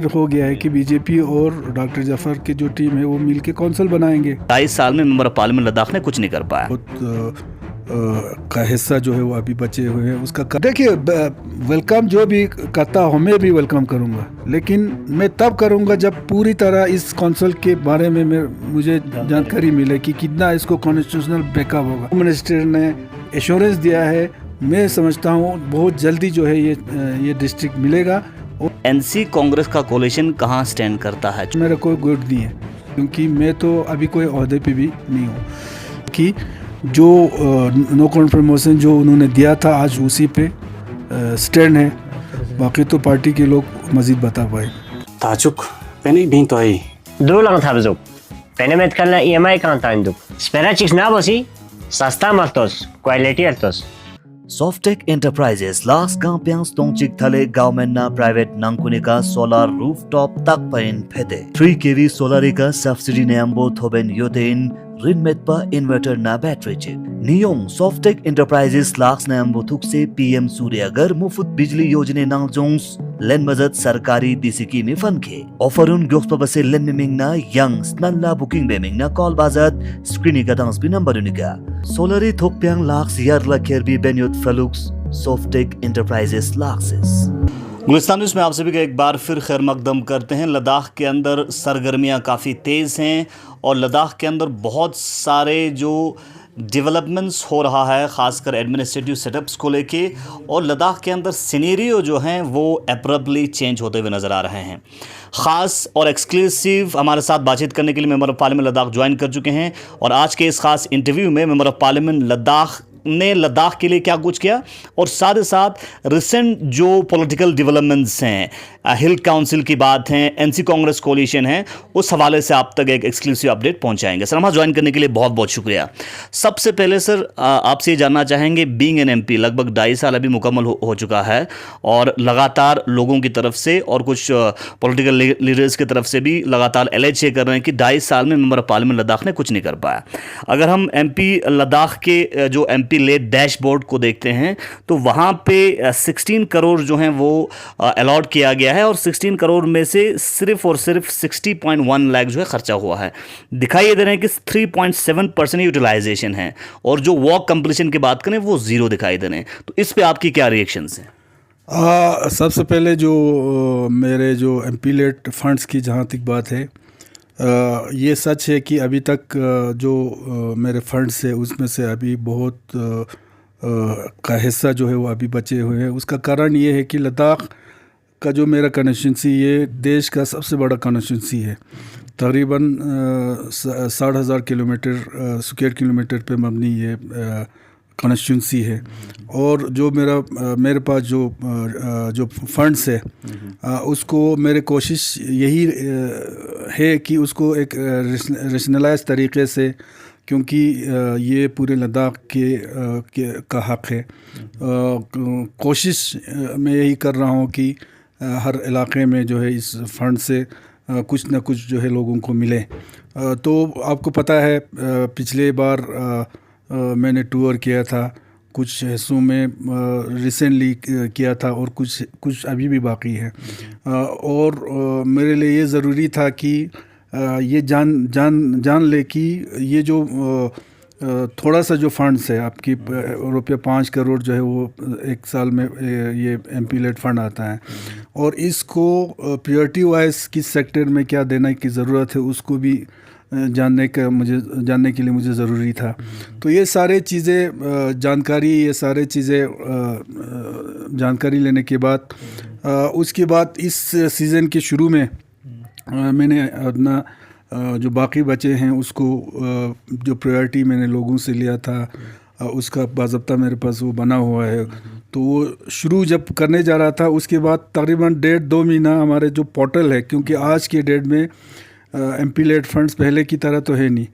हो गया है कि बीजेपी और डॉक्टर जफर की जो टीम है वो मिल के कौंसिल बनाएंगे। 22 साल में मेंबर ऑफ पार्लियामेंट लद्दाख ने कुछ नहीं कर पाया। का हिस्सा जो है वो अभी बचे हुए हैं उसका देखिए, वेलकम जो भी करता हूँ मैं भी वेलकम करूँगा, लेकिन मैं तब करूँगा जब पूरी तरह इस कौंसिल के बारे में मुझे जानकारी मिले कि कितना इसको कॉन्स्टिट्यूशनल बैकअप होगा। मिनिस्टर ने एश्योरेंस दिया है, मैं समझता हूँ बहुत जल्दी जो है ये डिस्ट्रिक्ट मिलेगा। एनसी कांग्रेस का कोalition कहाँ स्टैंड करता है? मेरा कोई गुड नहीं है, क्योंकि मैं तो अभी कोई ओहदे पे भी नहीं हूँ कि जो नो कॉन्फर्मेशन जो उन्होंने दिया था आज उसी पे स्टैंड है। बाकी तो पार्टी के लोग मजीद बता पाए। ताजुक पेनी बिंग तो आई dulu lang tabzuk penemet kalna EMI kan tanduk spera chis na bosi sasta maltos quality altos Softtech Enterprises Las Gampiang Stongchik Thale Government na Private Nangkunika Solar Rooftop Takpain Phete 3 kV solar ka subsidy ne ambo thoben yotein Rinmet pa inverter na battery chip Niyong Softtech Enterprises Las ne ambo thuk se PM Suryagar Mufut Bijli Yojane nang jongs len mazat sarkari disiki mi fanke offerun gyokspa base len mingna young snalla booking bemingna call bazat screening ka dance bi number unika Solari Thokpiang Laks Yarla Kerbi Benyut Felux Softtech Enterprises Lakses। Gulistan news में आप सभी का एक बार फिर खैर मकदम करते हैं। लद्दाख के अंदर सरगर्मियां काफ़ी तेज़ हैं और लद्दाख के अंदर बहुत सारे जो डेवलपमेंट्स हो रहा है, ख़ासकर एडमिनिस्ट्रेटिव सेटअप्स को लेके, और लद्दाख के अंदर सिनेरियो जो हैं वो एब्रप्टली चेंज होते हुए नज़र आ रहे हैं। ख़ास और एक्सक्लूसिव हमारे साथ बातचीत करने के लिए member of parliament Ladakh join कर चुके हैं और आज के इस खास इंटरव्यू में मेंबर ऑफ़ पार्लियामेंट लद्दाख ने लद्दाख के लिए क्या कुछ किया और साथ ही साथ रिसेंट जो पॉलिटिकल डेवलपमेंट्स हैं, हिल काउंसिल की बात है, एनसी कांग्रेस कोalition है, उस हवाले से आप तक एक एक्सक्लूसिव अपडेट पहुंचाएंगे। सर, हमारा ज्वाइन करने के लिए बहुत बहुत शुक्रिया। सबसे पहले सर आपसे ये जानना चाहेंगे, बीइंग एन एमपी लगभग 2.5 साल अभी मुकम्मल हो चुका है और लगातार लोगों की तरफ से और कुछ पॉलिटिकल लीडर्स की तरफ से भी लगातार एलिज कर रहे हैं कि 2.5 साल में मेंबर ऑफ पार्लियामेंट लद्दाख ने कुछ नहीं कर पाया। अगर हम एमपी लद्दाख के जो एमपी लेड डैशबोर्ड को देखते हैं तो वहां पे 16 करोड़ जो हैं वो अलॉट किया गया है और 16 करोड़ में से सिर्फ और सिर्फ 60.1 लाख जो है खर्चा हुआ है। दिखाई दे रहे हैं कि 3.7% यूटिलाइजेशन है और जो वर्क कंप्लीशन की बात करें वो जीरो दिखाई दे रहे हैं। तो इस पे आपकी क्या रिएक्शंस हैं? सबसे पहले जो मेरे जो एमपी लेड फंड्स की जहाँ तक बात है, ये सच है कि अभी तक जो मेरे फंड्स है उसमें से अभी बहुत का हिस्सा जो है वो अभी बचे हुए हैं। उसका कारण ये है कि लद्दाख का जो मेरा कॉन्स्टिट्यूंसी ये देश का सबसे बड़ा कॉन्स्टिट्यूंसी है। तकरीबन 60,000 किलोमीटर स्क्वायर किलोमीटर पे मबनी ये कॉन्स्टिट्यूंसी है और जो मेरे पास जो फंड्स है उसको मेरे कोशिश यही है कि उसको एक रेशनलाइज तरीके से, क्योंकि ये पूरे लद्दाख का हक़ है, कोशिश मैं यही कर रहा हूँ कि हर इलाके में जो है इस फंड से कुछ ना कुछ जो है लोगों को मिले। तो आपको पता है पिछले बार मैंने टूर किया था, कुछ हिस्सों में रिसेंटली किया था और कुछ अभी भी बाकी है और मेरे लिए ये ज़रूरी था कि ये जान ले कि ये जो थोड़ा सा जो फंड्स है आपकी ₹5 करोड़ जो है वो एक साल में ये एमपी लेड फंड आता है और इसको प्रायोरिटी वाइज किस सेक्टर में क्या देने की ज़रूरत है उसको भी जानने के लिए मुझे ज़रूरी था। तो ये सारे चीज़ें जानकारी लेने के बाद उसके बाद इस सीज़न के शुरू में मैंने अपना जो बाकी बचे हैं उसको जो प्रायोरिटी मैंने लोगों से लिया था उसका बाज़ाब्ता मेरे पास वो बना हुआ है। तो वो शुरू जब करने जा रहा था उसके बाद तकरीबन 1.5-2 महीना हमारे जो पोर्टल है, क्योंकि आज के डेट में एमपी लेड फंड्स पहले की तरह तो है नहीं,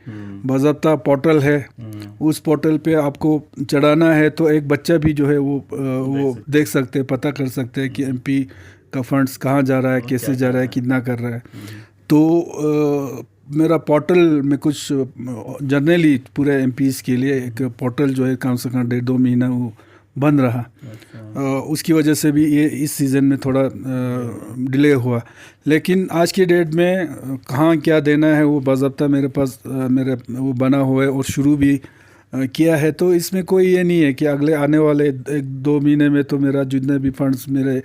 बाज़ाब्ता पोर्टल है, उस पोर्टल पे आपको चढ़ाना है तो एक बच्चा भी जो है वो देख सकते हैं, पता कर सकते हैं कि एमपी का फंड्स कहाँ जा रहा है, कैसे जा रहा है, कितना कर रहा है। तो मेरा पोर्टल में कुछ जनरली पूरे एमपीज़ के लिए एक पोर्टल जो है कम से कम 1.5-2 महीना वो बंद रहा। उसकी वजह से भी ये इस सीज़न में थोड़ा डिले हुआ। लेकिन आज की डेट में कहाँ क्या देना है वो बाज़ाब्ता मेरे पास मेरे वो बना हुआ है और शुरू भी किया है। तो इसमें कोई ये नहीं है कि अगले आने वाले 1-2 महीने में तो मेरा जितने भी फंड्स मेरे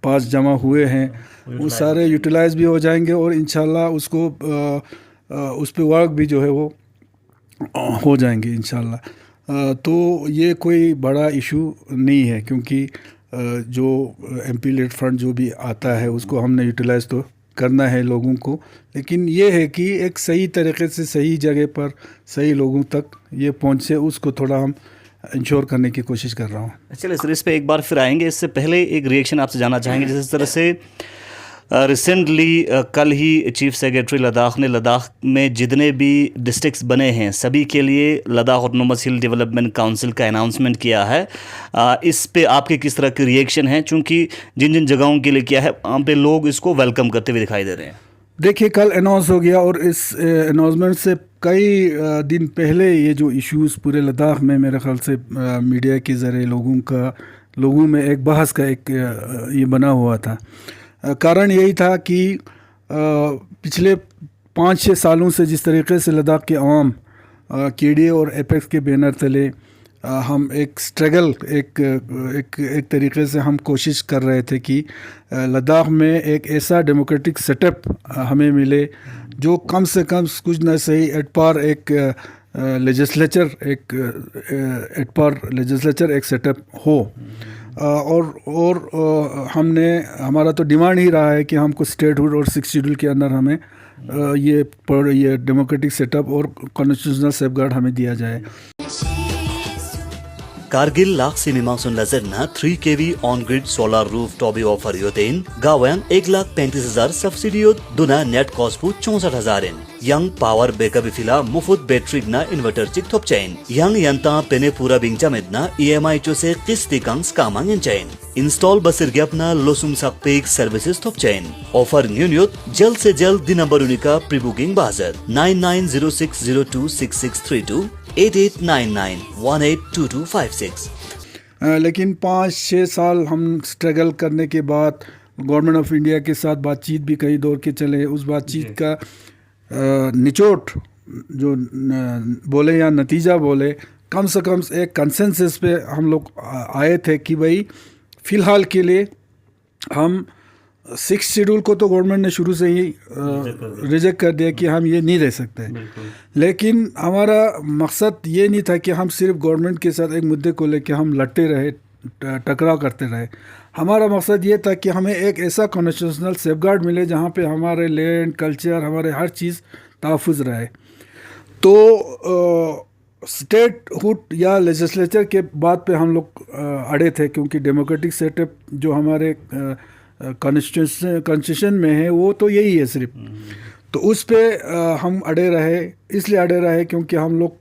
पास जमा हुए हैं वो सारे यूटिलाइज भी हो जाएंगे और इंशाल्लाह उसको उस पर वर्क भी जो है वो हो जाएंगे इंशाल्लाह। तो ये कोई बड़ा इशू नहीं है क्योंकि जो एमपी लेड फंड जो भी आता है उसको हमने यूटिलाइज तो करना है लोगों को, लेकिन ये है कि एक सही तरीके से सही जगह पर सही लोगों तक ये पहुंचे उसको थोड़ा हम इंश्योर करने की कोशिश कर रहा हूँ। चलिए सर, इस पे एक बार फिर आएंगे। इससे पहले एक रिएक्शन आपसे जानना चाहेंगे। जिस तरह से रिसेंटली कल ही चीफ सेक्रेटरी लद्दाख ने लद्दाख में जितने भी डिस्ट्रिक्ट्स बने हैं सभी के लिए लद्दाख ऑटोनोमस हिल डेवलपमेंट काउंसिल का अनाउंसमेंट किया है। इस पे आपके किस तरह के रिएक्शन हैं, चूँकि जिन जिन जगहों के लिए किया है वहाँ पे लोग इसको वेलकम करते हुए दिखाई दे रहे हैं? देखिए, कल अनाउंस हो गया और इस अनाउंसमेंट से कई दिन पहले ये जो इश्यूज़ पूरे लद्दाख में मेरे ख्याल से मीडिया के ज़रिए लोगों में एक बहस का एक ये बना हुआ था। कारण यही था कि पिछले 5-6 सालों से जिस तरीके से लद्दाख के आवाम केडीए और एपेक्स के बैनर तले हम एक स्ट्रगल एक तरीके से हम कोशिश कर रहे थे कि लद्दाख में एक ऐसा डेमोक्रेटिक सेटअप हमें मिले जो कम से कम कुछ न सही एट पार एक लेजिस्लेचर एक सेटअप हो। और हमारा तो डिमांड ही रहा है कि हमको स्टेटहुड और 6 शेड्यूल के अंदर हमें ये डेमोक्रेटिक सेटअप और कॉन्स्टिट्यूशनल सेफगार्ड हमें दिया जाए। कारगिल लाख सिनेमासून लजरना 3 kV on grid solar roof टॉबी ऑफर योतेन गावांग 1,35,000 सब्सिडियोत दुना नेट कॉस्टपू 64,000 यंग पावर बैकअप इफिला मुफुत बैटरी ना इन्वर्टर चिक थोप चैन यंग यंता पेने पूरा बिंगचा मेदना EMI चो से किस्ती कंस कामांग चैन इंस्टॉल बसिर गैपना लोसुम सकपेक सर्विसेज थोप चैन ऑफर न्यून्योत जल्द से जल्द दिन बरुनिका प्री बुकिंग बाजर 9906026632 8899182256। लेकिन 5-6 साल हम स्ट्रगल करने के बाद गवर्नमेंट ऑफ इंडिया के साथ बातचीत भी कई दौर के चले। उस बातचीत का निचोड़ जो बोले या नतीजा बोले, कम से कम एक कंसेंसस पे हम लोग आए थे कि भाई फ़िलहाल के लिए हम 6 शेड्यूल को तो गवर्नमेंट ने शुरू से ही रिजेक्ट कर दिया कि हम ये नहीं रह सकते। लेकिन हमारा मकसद ये नहीं था कि हम सिर्फ गवर्नमेंट के साथ एक मुद्दे को लेकर हम लड़ते रहे, टकराव करते रहे। हमारा मकसद ये था कि हमें एक ऐसा कॉन्स्टिट्यूशनल सेफगार्ड मिले जहाँ पे हमारे लैंड, कल्चर, हमारे हर चीज़ तहफ़्फ़ुज़ रहे। तो स्टेटहुड या लेजिस्लेचर के बात पे हम लोग अड़े थे क्योंकि डेमोक्रेटिक सेटअप जो हमारे कॉन्स्टिट्यूशन में है वो तो यही है सिर्फ। तो उस पे हम अड़े रहे, इसलिए अड़े रहे क्योंकि हम लोग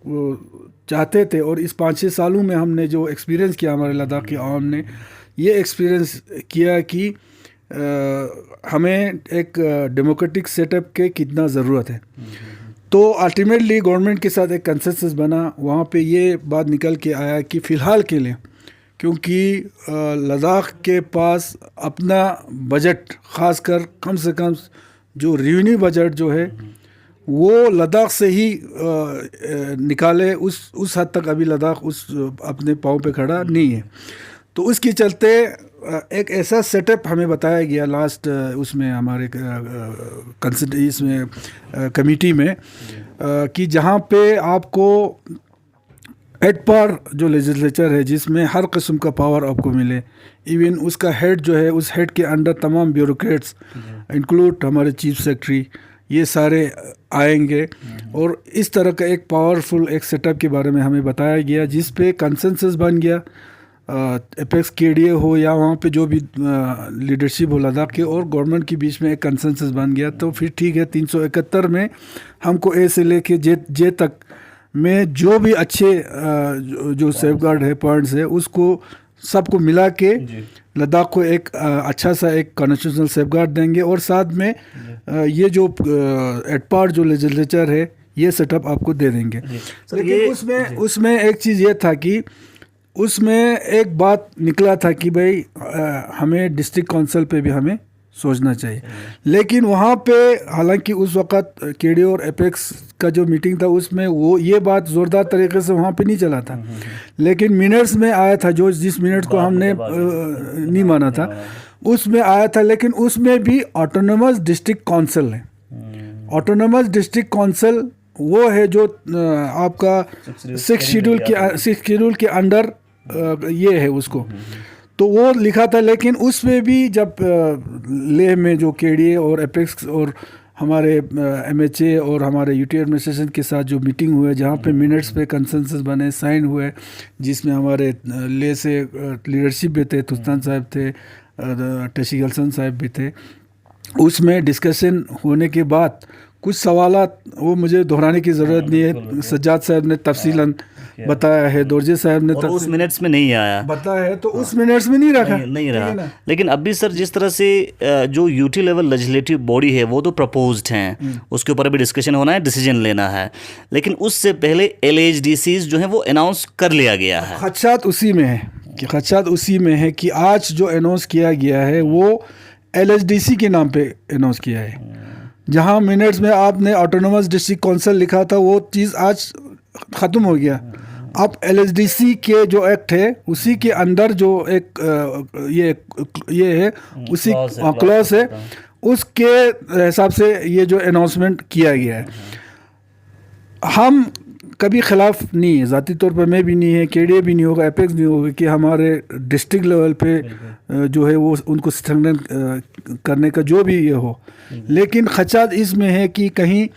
चाहते थे और इस 5-6 सालों में हमने जो एक्सपीरियंस किया, हमारे लद्दाख के आवाम ने ये एक्सपीरियंस किया कि हमें एक डेमोक्रेटिक सेटअप के कितना ज़रूरत है। तो अल्टीमेटली गवर्नमेंट के साथ एक कंसेंसस बना। वहाँ पे ये बात निकल के आया कि फ़िलहाल के लिए, क्योंकि लद्दाख के पास अपना बजट ख़ासकर कम से कम जो रेवेन्यू बजट जो है वो लद्दाख से ही निकाले, उस हद तक अभी लद्दाख उस अपने पाँव पे खड़ा नहीं है। तो उसके चलते एक ऐसा सेटअप हमें बताया गया लास्ट उसमें हमारे इसमें कमेटी में कि जहाँ पे आपको हेड पावर जो लेजिस्लेचर है जिसमें हर किस्म का पावर आपको मिले, इवन उसका हेड जो है उस हेड के अंडर तमाम ब्यूरोक्रेट्स इंक्लूड हमारे चीफ सेक्रेटरी ये सारे आएंगे। और इस तरह का एक पावरफुल एक सेटअप के बारे में हमें बताया गया जिस पे कंसेंसस बन गया। एपेक्स केडीए हो या वहाँ पे जो भी लीडरशिप हो लद्दाख के और गवर्नमेंट के बीच में एक कंसेंसस बन गया। तो फिर ठीक है, 371 में हमको ए से लेके जे तक में जो भी अच्छे जो सेफगार्ड है पॉइंट्स है उसको सबको मिला के लद्दाख को एक अच्छा सा एक कॉन्स्टिट्यूशनल सेफगार्ड देंगे और साथ में ये जो एट पार जो लेजिस्लेचर है ये सेटअप आपको दे देंगे। लेकिन उसमें एक चीज़ ये था कि उसमें एक बात निकला था कि भाई हमें डिस्ट्रिक्ट काउंसिल पे भी हमें सोचना चाहिए। लेकिन वहाँ पे हालांकि उस वक़्त केडी और एपेक्स का जो मीटिंग था उसमें वो ये बात ज़ोरदार तरीके से वहाँ पे नहीं चला था, लेकिन मिनट्स में आया था, जो जिस मिनट्स को हमने नहीं माना था उसमें आया था। लेकिन उसमें भी ऑटोनोमस डिस्ट्रिक्ट काउंसिल है। ऑटोनोमस डिस्ट्रिक्ट काउंसिल वो है जो आपका 6 शेड्यूल के अंडर ये है उसको, तो वो लिखा था। लेकिन उसमें भी जब लेह में जो केडीए और एपेक्स और हमारे एमएचए और हमारे यूटी एडमिनिस्ट्रेशन के साथ जो मीटिंग हुए, जहाँ पे मिनट्स पे कंसेंसस बने, साइन हुए, जिसमें हमारे लेह से लीडरशिप भी थे, तुस्तान साहब थे, टशी गलसन साहब भी थे, उसमें डिस्कशन होने के बाद कुछ सवालात वो मुझे दोहराने की ज़रूरत नहीं है, सज्जाद साहब ने तफसीलन बताया है, दोरजे साहब ने उस मिनट्स में नहीं आया, बताया है, तो उस मिनट्स में नहीं रखा, नहीं रहा। लेकिन अभी सर जिस तरह से जो यूटी लेवल लेजिस्लेटिव बॉडी है वो तो प्रपोज्ड हैं, उसके ऊपर भी डिस्कशन होना है, डिसीजन लेना है, लेकिन उससे पहले LHDCs जो है वो अनाउंस कर लिया गया है। खदशात उसी में है कि आज जो अनाउंस किया गया है वो LHDC के नाम पे अनाउंस किया है। जहां मिनट्स में आपने ऑटोनोमस डिस्ट्रिक्ट काउंसिल लिखा था वो चीज़ आज ख़त्म हो गया। अब LHDC के जो एक्ट है उसी के अंदर जो एक ये है, उसी क्लॉज है, उसके हिसाब से ये जो अनाउंसमेंट किया गया है। हम कभी ख़िलाफ़ नहीं है, ज़ाती तौर पर मैं भी नहीं है, केडीए भी नहीं होगा, एपेक्स नहीं होगा कि हमारे डिस्ट्रिक्ट लेवल पे जो है वो उनको संगठन करने का जो भी ये हो। लेकिन खचात इसमें है कि कहीं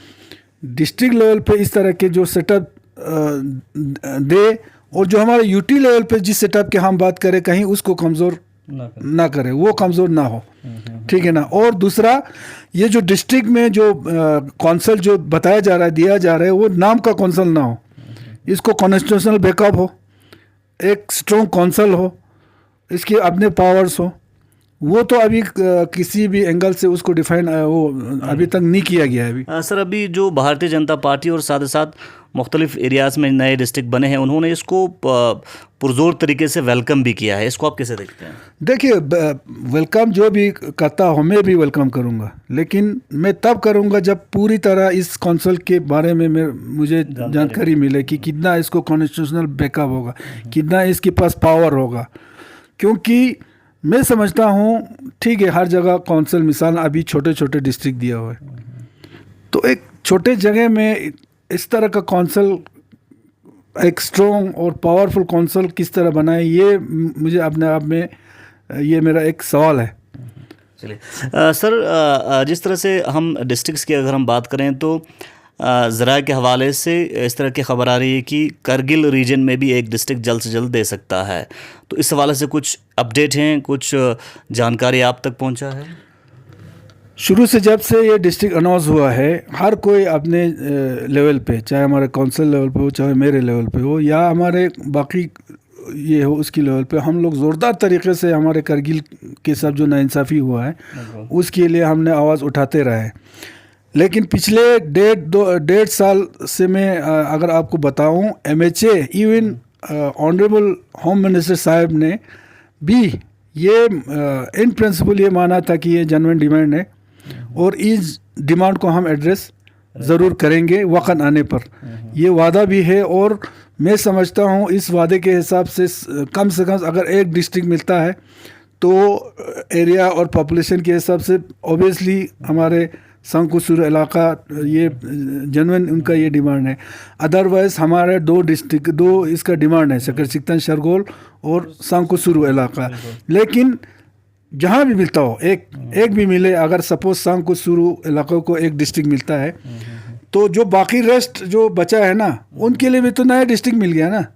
डिस्ट्रिक्ट लेवल पे इस तरह के जो सेटअप दे, और जो हमारे यूटी लेवल पे जिस सेटअप के हम बात करें कहीं उसको कमज़ोर ना करे, वो कमज़ोर ना हो, ठीक है ना। और दूसरा, ये जो डिस्ट्रिक्ट में जो कौंसल जो बताया जा रहा है, दिया जा रहा है, वो नाम का कौंसल ना हो, इसको कॉन्स्टिट्यूशनल बैकअप हो, एक स्ट्रॉन्ग कौंसल हो, इसके अपने पावर्स हो। वो तो अभी किसी भी एंगल से उसको डिफाइन वो अभी तक नहीं किया गया है अभी। सर अभी जो भारतीय जनता पार्टी और साथ ही साथ मुख्तलिफ एरियाज़ में नए डिस्ट्रिक्ट बने हैं, उन्होंने इसको पुरजोर तरीके से वेलकम भी किया है, इसको आप कैसे देखते हैं? देखिए, वेलकम जो भी करता हूँ मैं भी वेलकम करूँगा, लेकिन मैं तब करूँगा जब पूरी तरह इस कौंसिल के बारे में मुझे जानकारी मिले कि कितना इसको कॉन्स्टिट्यूशनल बैकअप होगा, कितना इसके पास पावर होगा। क्योंकि मैं समझता हूँ, ठीक है, हर जगह कौंसिल, मिसाल अभी छोटे छोटे डिस्ट्रिक्ट दिया हुआ है, तो एक छोटे जगह में इस तरह का कौंसिल, एक स्ट्रॉन्ग और पावरफुल कौंसिल किस तरह बनाए, ये मुझे अपने आप में ये मेरा एक सवाल है। चलिए सर, जिस तरह से हम डिस्ट्रिक्ट्स की अगर हम बात करें तो ज़रा के हवाले से इस तरह की खबर आ रही है कि करगिल रीजन में भी एक डिस्ट्रिक्ट जल्द से जल्द दे सकता है, तो इस हवाले से कुछ अपडेट हैं, कुछ जानकारी आप तक पहुंचा है? शुरू से जब से ये डिस्ट्रिक्ट अनाउंस हुआ है, हर कोई अपने लेवल पे, चाहे हमारे काउंसिल लेवल पे हो, चाहे मेरे लेवल पे हो, या हमारे बाकी ये हो उसकी लेवल पे, हम लोग ज़ोरदार तरीके से हमारे करगिल के साथ जो नाइंसाफ़ी हुआ है उसके लिए हमने आवाज़ उठाते रहे। लेकिन पिछले 1.5 साल से मैं अगर आपको बताऊं, MHA even honourable home minister साहब ने भी ये इन प्रिंसिपल ये माना था कि ये जेन्युइन डिमांड है और इस डिमांड को हम एड्रेस ज़रूर करेंगे वक़्त आने पर। ये वादा भी है, और मैं समझता हूँ इस वादे के हिसाब से कम अगर एक डिस्ट्रिक्ट मिलता है तो एरिया और पॉपुलेशन के हिसाब से ऑब्वियसली हमारे सांकुसूर इलाका ये जेन्युइन उनका ये डिमांड है। अदरवाइज़ हमारे 2 इसका डिमांड है, सकरचिकतन शरगोल और सांकुसूर इलाका। लेकिन जहाँ भी मिलता हो, एक भी मिले, अगर सपोज सांकुसूर इलाकों को एक डिस्ट्रिक्ट मिलता है तो जो बाकी रेस्ट जो बचा है ना, उनके लिए भी तो नया डिस्ट्रिक्ट मिल गया ना।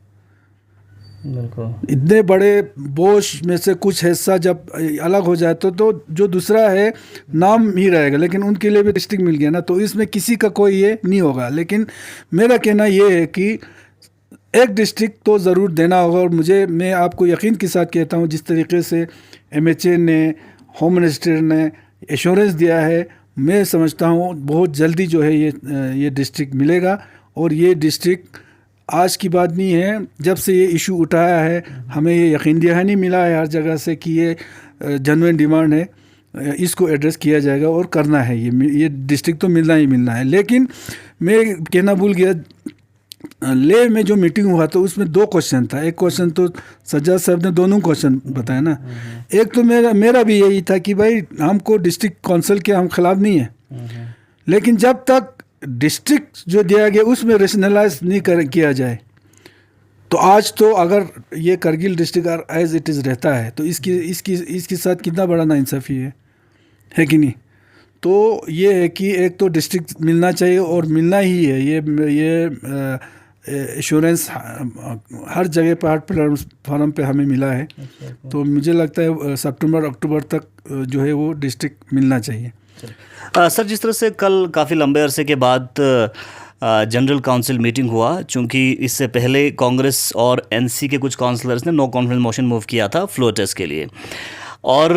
इतने बड़े बोझ में से कुछ हिस्सा जब अलग हो जाए तो जो दूसरा है नाम ही रहेगा, लेकिन उनके लिए भी डिस्ट्रिक्ट मिल गया ना, तो इसमें किसी का कोई ये नहीं होगा। लेकिन मेरा कहना ये है कि एक डिस्ट्रिक्ट तो ज़रूर देना होगा, और मैं आपको यकीन के साथ कहता हूँ जिस तरीके से MHA ने, होम मिनिस्टर ने एश्योरेंस दिया है, मैं समझता हूँ बहुत जल्दी जो है ये डिस्ट्रिक्ट मिलेगा। और ये डिस्ट्रिक्ट आज की बात नहीं है, जब से ये इशू उठाया है हमें ये यकीन दहानी मिला है हर जगह से कि ये जेन्युइन डिमांड है, इसको एड्रेस किया जाएगा और करना है। ये डिस्ट्रिक्ट तो मिलना ही मिलना है। लेकिन मैं कहना भूल गया, ले में जो मीटिंग हुआ तो उसमें 2 क्वेश्चन था। एक क्वेश्चन तो सज्जाद साहब ने दोनों क्वेश्चन बताया ना। एक तो मेरा भी यही था कि भाई हमको डिस्ट्रिक्ट काउंसिल के हम खिलाफ नहीं है, लेकिन जब तक डिस्ट्रिक्ट जो दिया गया उसमें रेशनलाइज नहीं किया जाए, तो आज तो अगर ये Kargil district as it is रहता है तो इसके साथ कितना बड़ा नाइंसाफ़ी है कि नहीं। तो ये है कि एक तो डिस्ट्रिक्ट मिलना चाहिए और मिलना ही है। ये एश्योरेंस हर जगह पर हर प्लेटफॉर्म पे हमें मिला है। तो मुझे लगता है सितंबर अक्टूबर तक जो है वो डिस्ट्रिक्ट मिलना चाहिए। सर, जिस तरह से कल काफ़ी लंबे अरसे के बाद जनरल काउंसिल मीटिंग हुआ, चूँकि इससे पहले कांग्रेस और एनसी के कुछ काउंसलर्स ने नो कॉन्फिडेंस मोशन मूव किया था फ्लोर टेस्ट के लिए, और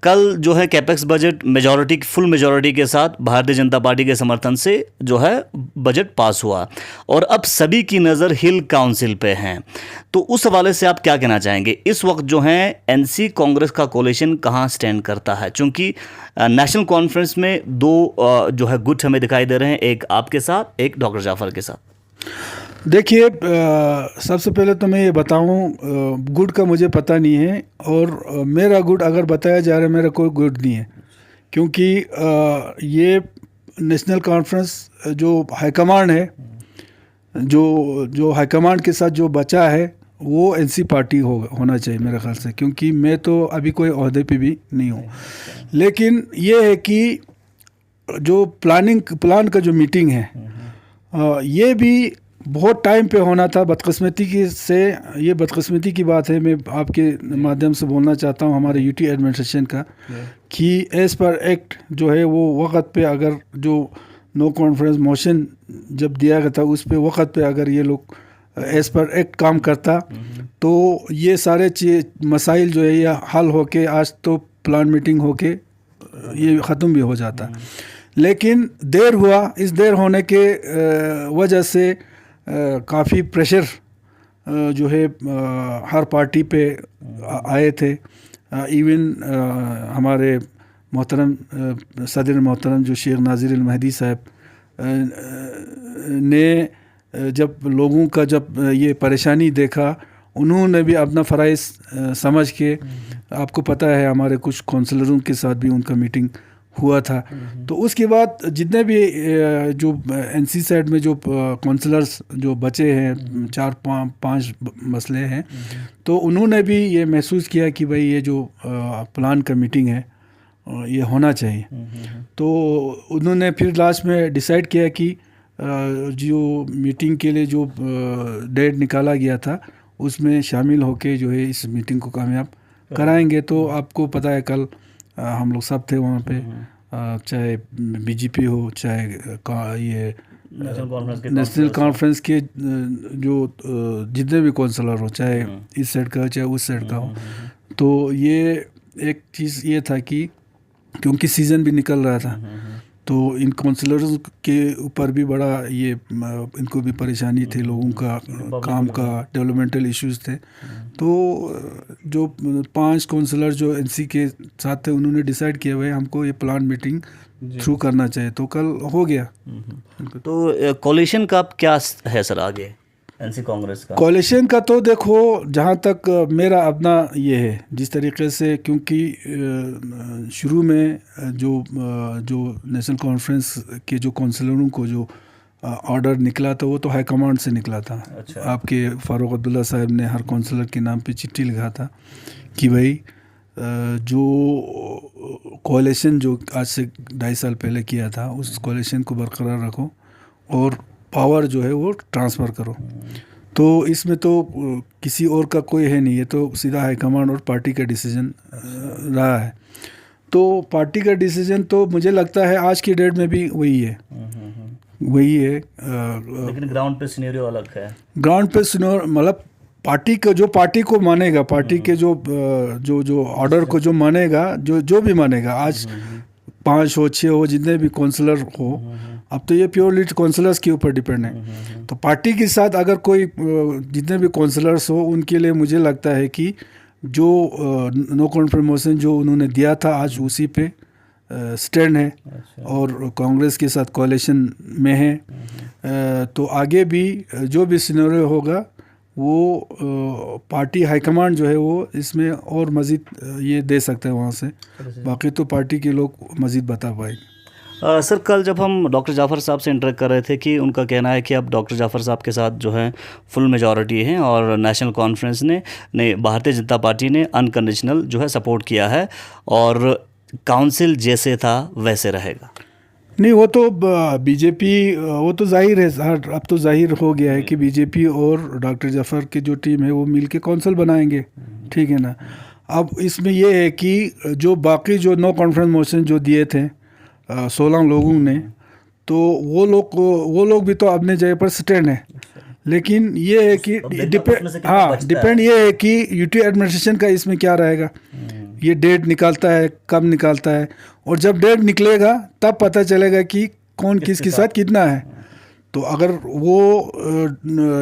कल जो है कैपेक्स बजट फुल मेजॉरिटी के साथ भारतीय जनता पार्टी के समर्थन से जो है बजट पास हुआ, और अब सभी की नज़र हिल काउंसिल पे हैं। तो उस हवाले से आप क्या कहना चाहेंगे? इस वक्त जो है एनसी कांग्रेस का कोलिशन कहाँ स्टैंड करता है? चूँकि नेशनल कॉन्फ्रेंस में 2 जो है गुट हमें दिखाई दे रहे हैं, एक आपके साथ, एक डॉक्टर जाफर के साथ। देखिए, सबसे पहले तो मैं ये बताऊं, गुड का मुझे पता नहीं है, और मेरा गुड अगर बताया जा रहा है, मेरा कोई गुड नहीं है, क्योंकि ये नेशनल कॉन्फ्रेंस जो हाईकमांड है, जो हाईकमांड के साथ जो बचा है वो एनसी पार्टी होना चाहिए मेरे ख्याल से, क्योंकि मैं तो अभी कोई ओहदे पे भी नहीं हूँ। लेकिन ये है कि जो प्लान का जो मीटिंग है, ये भी बहुत टाइम पे होना था। ये बदकिस्मती की बात है, मैं आपके माध्यम से बोलना चाहता हूँ हमारे यूटी एडमिनिस्ट्रेशन का, कि एज़ पर एक्ट जो है वो वक़्त पे, अगर जो नो कॉन्फ्रेंस मोशन जब दिया गया था उस पे वक़्त पे अगर ये लोग एज़ पर एक्ट काम करता तो ये सारे मसाइल जो है ये हल होके आज तो प्लान मीटिंग होके ये ख़त्म भी हो जाता। लेकिन देर हुआ। इस देर होने के वजह से काफ़ी प्रेशर जो है हर पार्टी पे आए थे। इवन हमारे मोहतरम सदर मोहतरम जो शेख नाज़िर अल महदी साहब ने जब लोगों का ये परेशानी देखा, उन्होंने भी अपना फ़राइज़ समझ के, आपको पता है हमारे कुछ काउंसलरों के साथ भी उनका मीटिंग हुआ था। तो उसके बाद जितने भी जो एनसी साइड में जो काउंसलर्स जो बचे हैं, 4-5 मसले हैं, तो उन्होंने भी ये महसूस किया कि भाई ये जो प्लान का मीटिंग है ये होना चाहिए। तो उन्होंने फिर लास्ट में डिसाइड किया कि जो मीटिंग के लिए जो डेट निकाला गया था उसमें शामिल होके जो है इस मीटिंग को कामयाब कराएंगे। तो आपको पता है कल हम लोग सब थे वहाँ पे, चाहे बीजेपी हो, चाहे ये नेशनल कॉन्फ्रेंस के जो जितने भी काउंसलर हो, चाहे इस साइड का हो चाहे उस साइड का हो। तो ये एक चीज़ ये था कि क्योंकि सीज़न भी निकल रहा था, तो इन काउंसलर्स के ऊपर भी बड़ा ये इनको भी परेशानी थी, लोगों का काम का डेवलपमेंटल इश्यूज थे। तो जो 5 काउंसलर जो एनसी के साथ थे उन्होंने डिसाइड किया भाई हमको ये प्लान मीटिंग थ्रू करना चाहिए। तो कल हो गया। तो कोलिशन का क्या है सर आगे एनसी कांग्रेस का? कोलिशन का तो देखो, जहाँ तक मेरा अपना ये है, जिस तरीके से, क्योंकि शुरू में जो नेशनल कॉन्फ्रेंस के जो काउंसलरों को जो ऑर्डर निकला था वो तो हाई कमांड से निकला था। अच्छा। आपके फारूक अब्दुल्ला साहब ने हर काउंसलर के नाम पे चिट्ठी लिखा था कि भाई जो कोलिशन जो आज से 2.5 साल पहले किया था उस कोलिशन को बरकरार रखो और पावर जो है वो ट्रांसफ़र करो। तो इसमें तो किसी और का कोई है नहीं, ये तो सीधा हाईकमांड और पार्टी का डिसीजन रहा है। तो पार्टी का डिसीजन तो मुझे लगता है आज की डेट में भी वही है। लेकिन ग्राउंड पे सिनेरियो अलग है। ग्राउंड पे सिनेरियो मतलब पार्टी को मानेगा, पार्टी के जो ऑर्डर को जो मानेगा, जो भी मानेगा, आज 5 हो 6 हो जितने भी काउंसलर हो, अब तो ये प्योरली काउंसलर्स के ऊपर डिपेंड है। तो पार्टी के साथ अगर कोई जितने भी काउंसलर्स हो उनके लिए मुझे लगता है कि जो नो कॉन्फिडेंस मोशन जो उन्होंने दिया था आज उसी पे स्टैंड है और कांग्रेस के साथ कोalition में है। तो आगे भी जो भी सिनेरियो होगा वो पार्टी हाईकमांड जो है वो इसमें और मज़ीद ये दे सकते हैं वहाँ से, बाकी तो पार्टी के लोग मज़ीद बता पाएंगे। सर कल जब हम डॉक्टर जाफ़र साहब से इंटरेक्ट कर रहे थे कि उनका कहना है कि अब डॉक्टर जाफ़र साहब के साथ जो है फुल मेजॉरिटी है और नेशनल कॉन्फ्रेंस ने भारतीय जनता पार्टी ने अनकंडीशनल जो है सपोर्ट किया है और काउंसिल जैसे था वैसे रहेगा। नहीं, वो तो बीजेपी, वो तो जाहिर है, अब तो जाहिर हो गया है कि बीजेपी और डॉक्टर जाफ़र की जो टीम है वो मिल के कौंसल बनाएंगे, ठीक है ना। अब इसमें ये है कि जो बाकी जो नो कॉन्फिडेंस मोशन जो दिए थे 16 लोगों ने, तो वो लोग भी तो अपने जगह पर स्टैंड है, लेकिन ये है कि डिपेंड ये है कि यूटी एडमिनिस्ट्रेशन का इसमें क्या रहेगा, ये डेट निकालता है, कब निकालता है, और जब डेट निकलेगा तब पता चलेगा कि कौन किसके साथ कितना है। तो अगर वो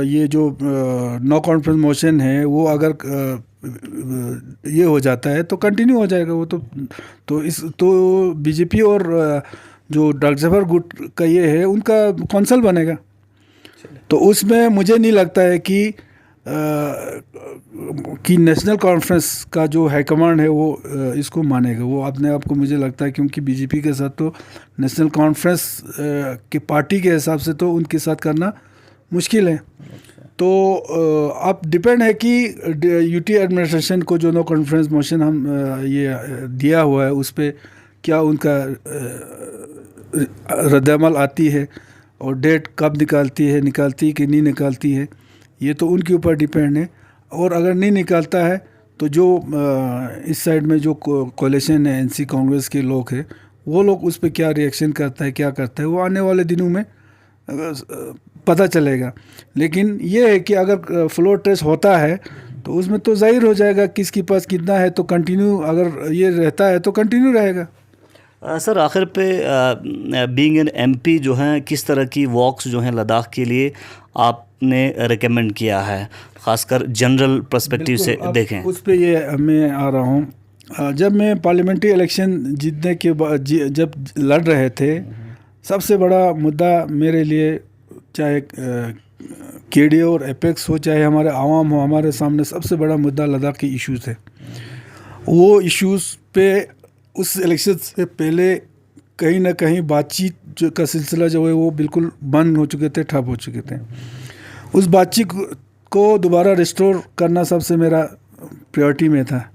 ये जो नो कॉन्फिडेंस मोशन है वो अगर ये हो जाता है तो कंटिन्यू हो जाएगा वो तो बीजेपी और जो डॉक्टर जाफ़र गुट का ये है उनका कौंसल बनेगा। तो उसमें मुझे नहीं लगता है कि नेशनल कॉन्फ्रेंस का जो हाईकमांड है वो इसको मानेगा, वो अपने आप को, मुझे लगता है, क्योंकि बीजेपी के साथ तो नेशनल कॉन्फ्रेंस के पार्टी के हिसाब से तो उनके साथ करना मुश्किल है। तो अब डिपेंड है कि यूटी एडमिनिस्ट्रेशन को जो नो कॉन्फ्रेंस मोशन हम ये दिया हुआ है उस पर क्या उनका रद्दअमल आती है और डेट कब निकालती है कि नहीं निकालती है, ये तो उनके ऊपर डिपेंड है। और अगर नहीं निकालता है तो जो इस साइड में जो कोalition है एनसी कांग्रेस के लोग हैं वो लोग उस पर क्या रिएक्शन करता है, क्या करता है, वो आने वाले दिनों में पता चलेगा। लेकिन ये है कि अगर फ्लोर टेस्ट होता है तो उसमें तो जाहिर हो जाएगा किसके पास कितना है, तो कंटिन्यू अगर ये रहता है तो कंटिन्यू रहेगा। सर आखिर पे बीइंग एन एमपी जो हैं किस तरह की वॉक्स जो हैं लद्दाख के लिए आपने रिकमेंड किया है, ख़ासकर जनरल पर्सपेक्टिव से देखें? उस पे ये मैं आ रहा हूँ। जब मैं पार्लियामेंट्री इलेक्शन जीतने के बाद जब लड़ रहे थे, सबसे बड़ा मुद्दा मेरे लिए, चाहे केडीए और एपेक्स हो, चाहे हमारे आवाम हो, हमारे सामने सबसे बड़ा मुद्दा लद्दाख के इश्यूज़ है। वो इश्यूज़ पे उस इलेक्शन से पहले कहीं ना कहीं बातचीत का सिलसिला जो है वो बिल्कुल बंद हो चुके थे, ठप हो चुके थे। उस बातचीत को दोबारा रिस्टोर करना सबसे मेरा प्रायोरिटी में था।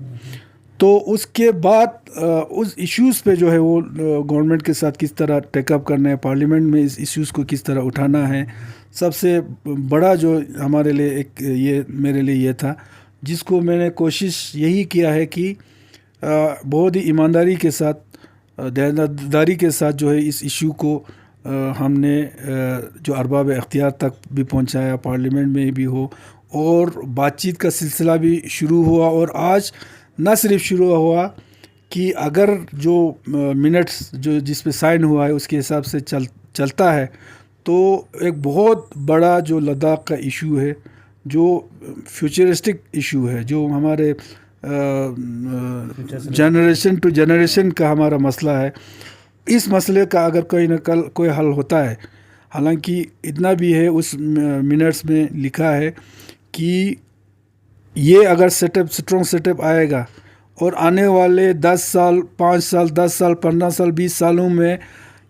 तो उसके बाद उस इश्यूज़ पे जो है वो गवर्नमेंट के साथ किस तरह टेकअप करना है, पार्लियामेंट में इस इश्यूज़ को किस तरह उठाना है, सबसे बड़ा जो हमारे लिए ये मेरे लिए ये था, जिसको मैंने कोशिश यही किया है कि बहुत ही ईमानदारी के साथ, दयानतदारी के साथ जो है इस इशू को हमने जो अरबाब इख्तियार तक भी पहुंचाया, पार्लियामेंट में भी हो, और बातचीत का सिलसिला भी शुरू हुआ। और आज न सिर्फ शुरू हुआ कि अगर जो मिनट्स जो जिस पे साइन हुआ है उसके हिसाब से चलता है तो एक बहुत बड़ा जो लद्दाख का इशू है, जो फ्यूचरिस्टिक इशू है, जो हमारे जनरेशन टू जनरेशन का हमारा मसला है, इस मसले का अगर कोई हल होता है, हालांकि इतना भी है उस मिनट्स में लिखा है कि ये अगर स्ट्रॉन्ग सेटअप आएगा और आने वाले 10 साल, 5 साल, 10 साल, 15 साल, 20 सालों में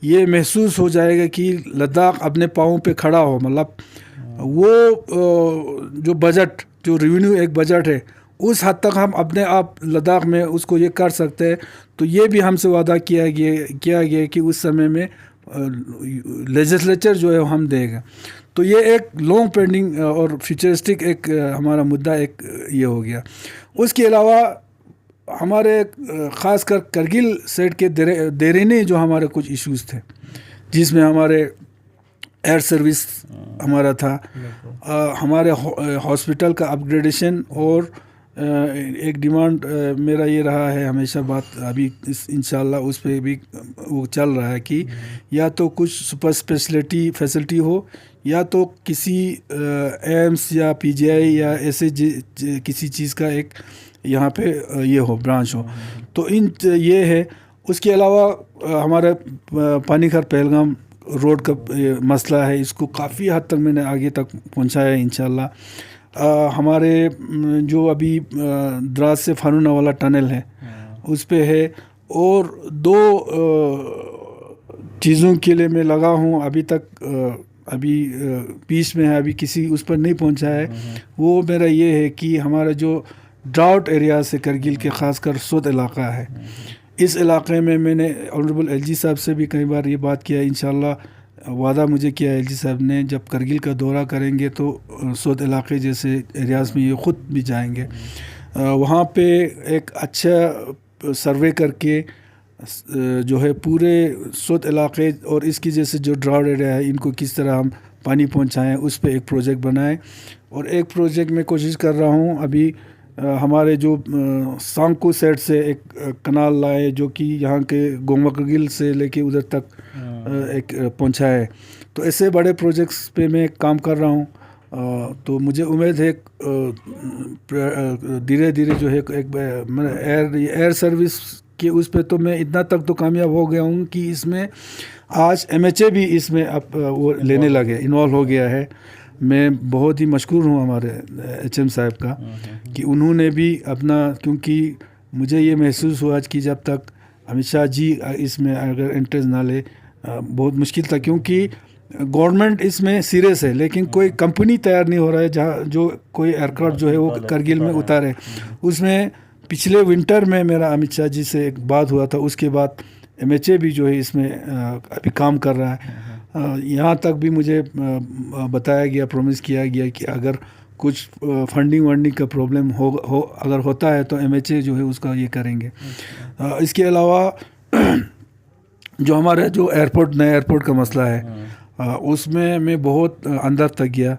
ये महसूस हो जाएगा कि लद्दाख अपने पाँव पे खड़ा हो, मतलब वो जो बजट, जो रेवेन्यू एक बजट है, उस हद तक हम अपने आप लद्दाख में उसको ये कर सकते हैं। तो ये भी हमसे वादा किया गया कि उस समय में लेजिस्लेचर जो है हम देगा। तो ये एक लॉन्ग पेंडिंग और फ्यूचरिस्टिक एक हमारा मुद्दा एक ये हो गया। उसके अलावा हमारे ख़ासकर करगिल साइड के देरीने जो हमारे कुछ इश्यूज़ थे, जिसमें हमारे एयर सर्विस हमारा था, हमारे हॉस्पिटल का अपग्रेडेशन और एक डिमांड मेरा ये रहा है हमेशा बात, अभी इंशाल्लाह उस पर भी वो चल रहा है कि या तो कुछ सुपर स्पेशलिटी फैसिलिटी हो, या तो किसी एम्स या पीजीआई या ऐसे किसी चीज़ का एक यहाँ पे ये हो, ब्रांच हो। तो ये है। उसके अलावा हमारा पानीघर पहलगाम रोड का मसला है, इसको काफ़ी हद तक मैंने आगे तक पहुँचाया है इंशाल्लाह। हमारे जो अभी द्रास से फानूना वाला टनल है उस पे है, और 2 चीज़ों के लिए मैं लगा हूँ अभी तक, अभी बीच में है, अभी किसी उस पर नहीं पहुँचा है। वो मेरा ये है कि हमारा जो ड्राउट एरिया से करगिल के ख़ासकर सोत इलाका है, इस इलाके में मैंने ऑनरेबल एलजी साहब से भी कई बार ये बात किया। इंशाल्लाह वादा मुझे किया एलजी साहब ने, जब करगिल का दौरा करेंगे तो सोत इलाके जैसे एरियाज़ में ये ख़ुद भी जाएंगे, वहाँ पे एक अच्छा सर्वे करके जो है पूरे सोत इलाके और इसकी जैसे जो ड्राउट एरिया है इनको किस तरह हम पानी पहुँचाएँ, उस पर एक प्रोजेक्ट बनाएँ। और एक प्रोजेक्ट में कोशिश कर रहा हूँ अभी, हमारे जो सांको साइड से एक कनाल लाए जो कि यहाँ के गोंगवा करगिल से लेके उधर तक एक पहुँचा है। तो ऐसे बड़े प्रोजेक्ट्स पे मैं काम कर रहा हूँ। तो मुझे उम्मीद है धीरे धीरे जो है एक एयर सर्विस के उस पे तो मैं इतना तक तो कामयाब हो गया हूँ कि इसमें आज MHA भी इसमें अब वो लेने लगे, इन्वॉल्व हो गया है। मैं बहुत ही मशकूर हूँ हमारे HM साहब का कि उन्होंने भी अपना, क्योंकि मुझे ये महसूस हुआ कि जब तक अमित शाह जी इसमें अगर इंटरेस्ट ना ले बहुत मुश्किल था, क्योंकि गवर्नमेंट इसमें सीरियस है लेकिन कोई कंपनी तैयार नहीं हो रहा है जहाँ जो कोई एयरक्राफ्ट जो है वो करगिल में उतारे। उसमें पिछले विंटर में मेरा अमित शाह जी से एक बात हुआ था, उसके बाद MHA भी जो है इसमें अभी काम कर रहा है। यहाँ तक भी मुझे बताया गया, प्रॉमिस किया गया कि अगर कुछ फंडिंग वंडिंग का प्रॉब्लम अगर होता है तो MHA जो है उसका ये करेंगे। इसके अलावा जो हमारे जो एयरपोर्ट, नए एयरपोर्ट का मसला है, उसमें मैं बहुत अंदर तक गया।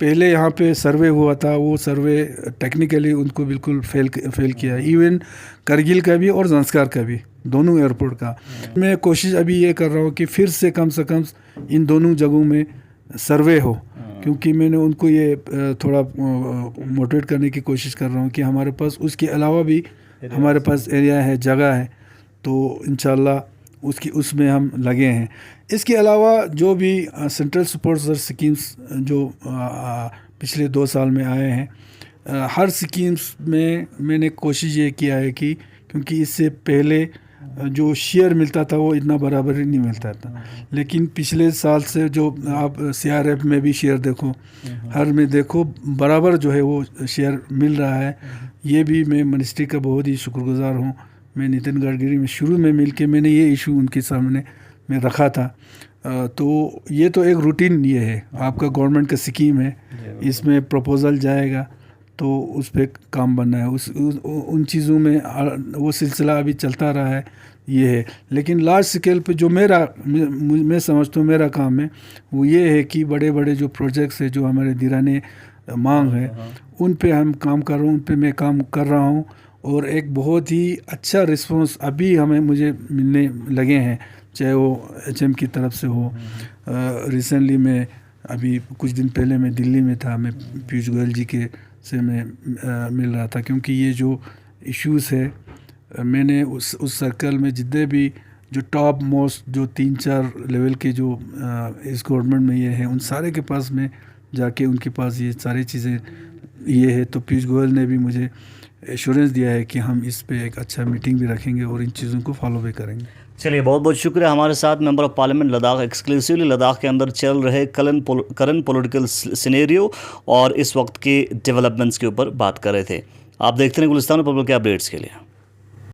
पहले यहाँ पे सर्वे हुआ था, वो सर्वे टेक्निकली उनको बिल्कुल फेल किया, इवन करगिल का भी और ज़ंस्कार का भी, दोनों एयरपोर्ट का। मैं कोशिश अभी ये कर रहा हूँ कि फिर से कम इन दोनों जगहों में सर्वे हो, क्योंकि मैंने उनको ये थोड़ा मोटिवेट करने की कोशिश कर रहा हूँ कि हमारे पास उसके अलावा भी हमारे पास एरिया है, जगह है, तो इंशाल्लाह उसमें हम लगे हैं। इसके अलावा जो भी सेंट्रल स्पॉन्सर स्कीम्स जो पिछले 2 साल में आए हैं, हर स्कीम्स में मैंने कोशिश ये किया है कि, क्योंकि इससे पहले जो शेयर मिलता था वो इतना बराबर ही नहीं मिलता था, लेकिन पिछले साल से जो आप CRF में भी शेयर देखो, हर में देखो बराबर जो है वो शेयर मिल रहा है। ये भी मैं मिनिस्ट्री का बहुत ही शुक्रगुजार हूँ। मैं नितिन गडकरी में शुरू में मिलके मैंने ये इशू उनके सामने में रखा था। तो ये तो एक रूटीन ये है, आपका गवर्नमेंट का स्कीम है, इसमें प्रपोज़ल जाएगा तो उस पर काम बनना है, उन चीज़ों में वो सिलसिला अभी चलता रहा है, ये है। लेकिन लार्ज स्केल पे जो मैं समझता हूँ मेरा काम है वो ये है कि बड़े बड़े जो प्रोजेक्ट्स है जो हमारे दिराने मांग है उन पे हम काम कर रहे हैं, उन पे मैं काम कर रहा हूँ, और एक बहुत ही अच्छा रिस्पांस अभी मुझे मिलने लगे हैं, चाहे वो HM की तरफ से हो। रिसेंटली मैं अभी कुछ दिन पहले मैं दिल्ली में था, मैं पीयूष गोयल जी के से मैं मिल रहा था, क्योंकि ये जो इश्यूज़ है मैंने उस सर्कल में जितने भी जो टॉप मोस्ट जो 3-4 लेवल के जो इस गवर्नमेंट में ये है उन सारे के पास में जाके उनके पास ये सारी चीज़ें ये है, तो पीयूष गोयल ने भी मुझे एश्योरेंस दिया है कि हम इस पे एक अच्छा मीटिंग भी रखेंगे और इन चीज़ों को फॉलो भी करेंगे। चलिए, बहुत बहुत शुक्रिया। हमारे साथ member of parliament Ladakh exclusively Ladakh के अंदर चल रहे करंट पॉलिटिकल सिनेरियो और इस वक्त के डेवलपमेंट्स के ऊपर बात कर रहे थे। आप देखते हैं गुलिस्तान पब्लिक के अपडेट्स के लिए।